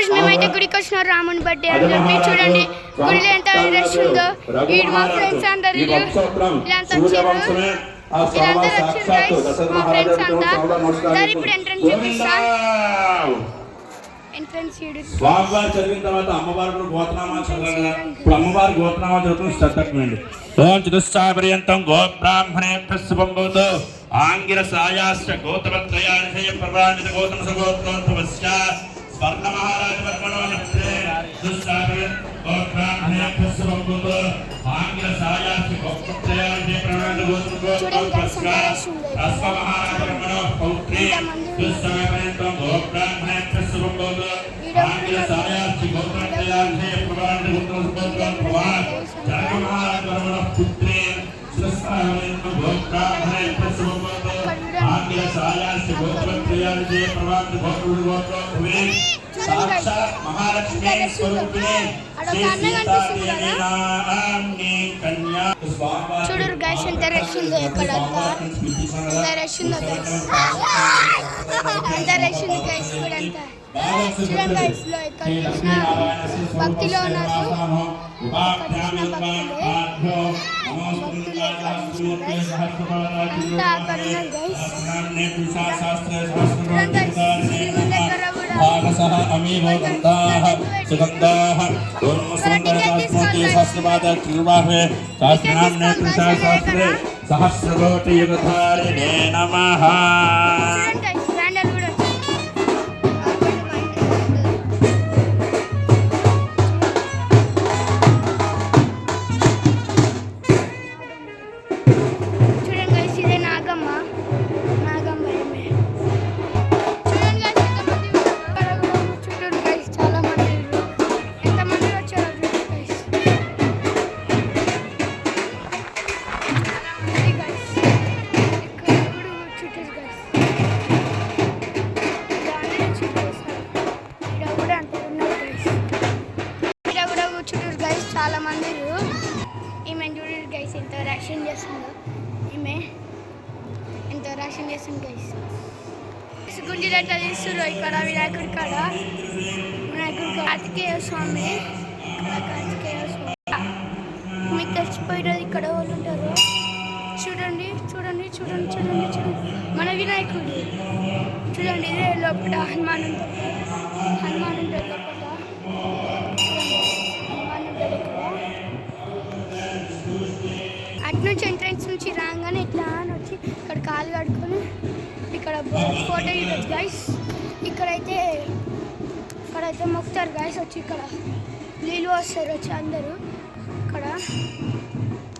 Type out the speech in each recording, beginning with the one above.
ఈరోజు మేమైతే గుడికి వచ్చినాం రాముని బర్త్డే అని చెప్పి చూడండి గుడిలో ఎంత రష్ ఉందో. వీడు మా ఫ్రెండ్స్ అందరు వీళ్ళంతా వచ్చారు. మా ఫ్రెండ్స్ అంతా ఇప్పుడు ఎంట్రన్స్ చూపిస్తా. ఎంట్రన్స్ స్వామివారు చదివిన తర్వాత అమ్మవారు గోత్రనామా చదవాలి. ఇప్పుడు అమ్మవారి గోత్రనామా చదువుతున్న శ్రద్ధకండి. ఓం చతుస్సాపర్యంతం గోబ్రాహ్మణేభ్యః శుభం భవతు. ఆంగిరసాయాశ్చ గోత్రత్రయానిషయ ప్రవాణిత గోత్ర సగోత్రోద్భవస్య స్వర్ణమహారాజ వర్మణో నమస్తే. చతుస్సాపర్యంతం గోబ్రాహ్మణేభ్యః శుభం భవతు. ఆంగిరసాయాశ్చ గోత్రత్రయానిషయ ప్రవాణిత గోత్ర సగోత్రోద్భవస్య స్వర్ణమహారాజ వర్మణో పౌత్రీ. చతుస్సాపర్యంతం గోబ్రాహ్మణేభ్యః శుభం భవతు. ఆంగిరసాయాశ్చ గోత్రత్రయానిషయ ప్రవాణిత గోత్ర సగోత్రోద్భవస్య జనకమహారాజ వర్మణో పుత్రీ. చూడరు గైస్ ఎంత రష్ ఉందో ఎక్కడ ఎంత రష్ ఉందో గైస్ ఎంత రష్ ఉంది గైస్ ఇక్కడంతా చూడండి గైస్ లో ఎక్కడ చూసినా భక్తిలో ఉన్నారు సహస్రకోటి యుగధారిణే నమః. చాలా మంది ఈమె చూడండి గైస్ ఎంత రక్షణ చేస్తుందో. ఈమె ఎంత రక్షణ చేస్తుంది గైస్. గుండెలు ఎట్లా తీస్తున్నారు ఇక్కడ వినాయకుడి కాడ. వినాయకుడి కార్తికేయ స్వామి కార్తికేయ స్వామి మీకు తెలిసిపోయినది ఇక్కడ వాళ్ళు ఉంటారు. చూడండి చూడండి చూడండి చూడండి చూడండి మన వినాయకుడు చూడండి. ఇదే లోపల హనుమాన్ ఉంటారు. హనుమాన్ ఉంటారు లోపల. అట్నుంచి ఎంట్రన్స్ నుంచి రాగానే ఇట్లా అని వచ్చి ఇక్కడ కాలు కడుక్కొని ఇక్కడ ఫోటో ఇవ్వచ్చు గైస్. ఇక్కడైతే మొక్కుతారు గైస్. వచ్చి ఇక్కడ నీళ్ళు వస్తారు వచ్చి అందరూ ఇక్కడ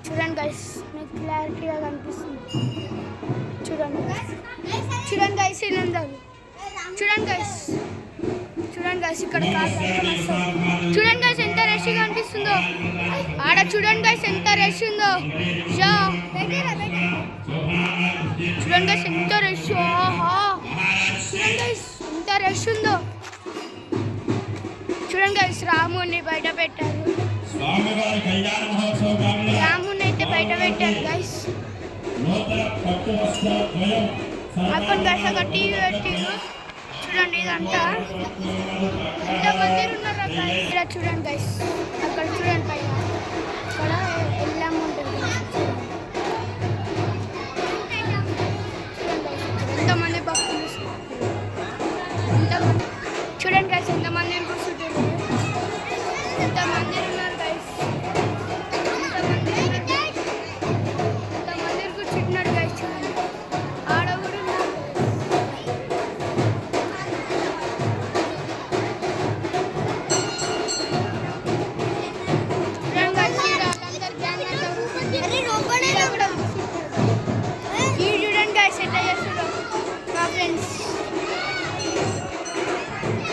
చూడండి గైస్. మీకు క్లారిటీగా కనిపిస్తుంది చూడండి. చూడండి గైస్ వీళ్ళందరూ చూడండి గైస్. చూడండి గైస్ ఇక్కడ చూడండి గైస్ ఎంత రష్గా అనిపిస్తుందో. ఆడ చూడండి గైస్ ఎంత రష్ ఉందో. చూడండి గైస్ ఎంత రష్. చూడండి గైస్ ఎంత రష్ ఉందో. చూడండి గైస్ రాముని బయట పెట్టారు. రాముని అయితే బయట పెట్టారు గైస్. అక్కడ గైస్ అక్కడ టీవీ పెట్టారు. చూడండి ఇదంతా ఎంతమంది ఉన్నారు ఇక్కడ చూడండి గైస్. అక్కడ చూడండి పైన అక్కడ ఎల్లమ్మ ఉంటుంది. ఎంతమంది భక్తులు ఎంతమంది చూడండి గైస్. ఎంతమంది కూర్చుంటారు. ఎంతమంది ఉన్నారు గైస్. ఎంతమంది కూర్చుంటున్నారు గైస్. చూడండి ఆడ కూడా ఉన్నారు.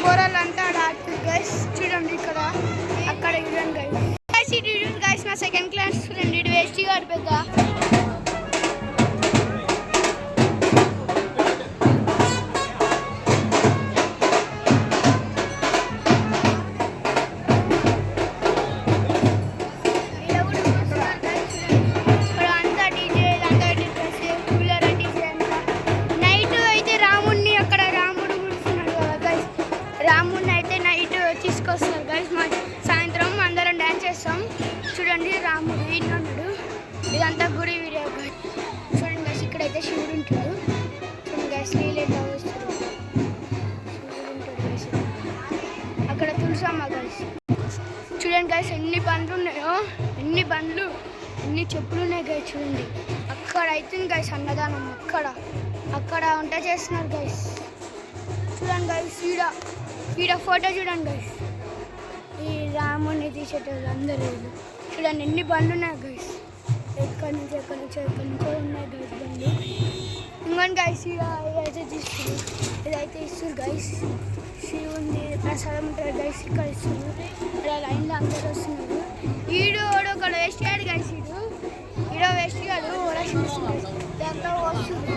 కూరలంతా ఆడుతుంది గైస్. చూడండి ఇక్కడ అక్కడ చూడండి గైస్. ఇది చూడండి గైస్ నా సెకండ్ క్లాస్ స్టూడెంట్. ఇది వేస్ట్గా ఆడిపోద్దా. రాముడిని అయితే నైట్ తీసుకొస్తారు గైస్. మా సాయంత్రం అందరం డ్యాన్స్ చేస్తాం. చూడండి రాముడు ఈయనడు. ఇదంతా గుడి వీడియో గైస్. చూడండి గైస్, ఇక్కడైతే శివుడు ఉంటాడు. చూడండి గైస్, నీళ్ళు ఎట్లా వస్తారు. శివుడు ఉంటాడు గైస్. అక్కడ తులసమ్మ గైస్. చూడండి గైస్, ఎన్ని బండ్లు ఉన్నాయో, ఎన్ని చెప్పులు ఉన్నాయి గైస్. చూడండి అక్కడ అవుతుంది గైస్ అన్నదానం. అక్కడ వంట చేస్తున్నారు గైస్. చూడండి గైస్, ఈడ ఫోటో చూడండి గైస్. ఈ రాముని తీసేటోళ్ళు అందరూ చూడండి ఎన్ని బండ్లు ఉన్నాయి గైస్. ఎక్కడి నుంచో ఉన్నాయి గైస్ బండ్లు. ఇంకోటి గైస్, ఇదైతే తీస్తారు, ఇదైతే ఇస్తారు గైస్. శివుంది ప్రసాదం ఉంటారు గైస్. ఇక్కడ ఇస్తారు. ఇలా లైన్లో అందరూ వస్తున్నారు. ఈడు ఒకడు వేస్ట్ గాడు గైస్. ఈడో వేస్ట్ గాడు ఓ లక్షలు ఇస్తారు. దాంట్లో వస్తుంది.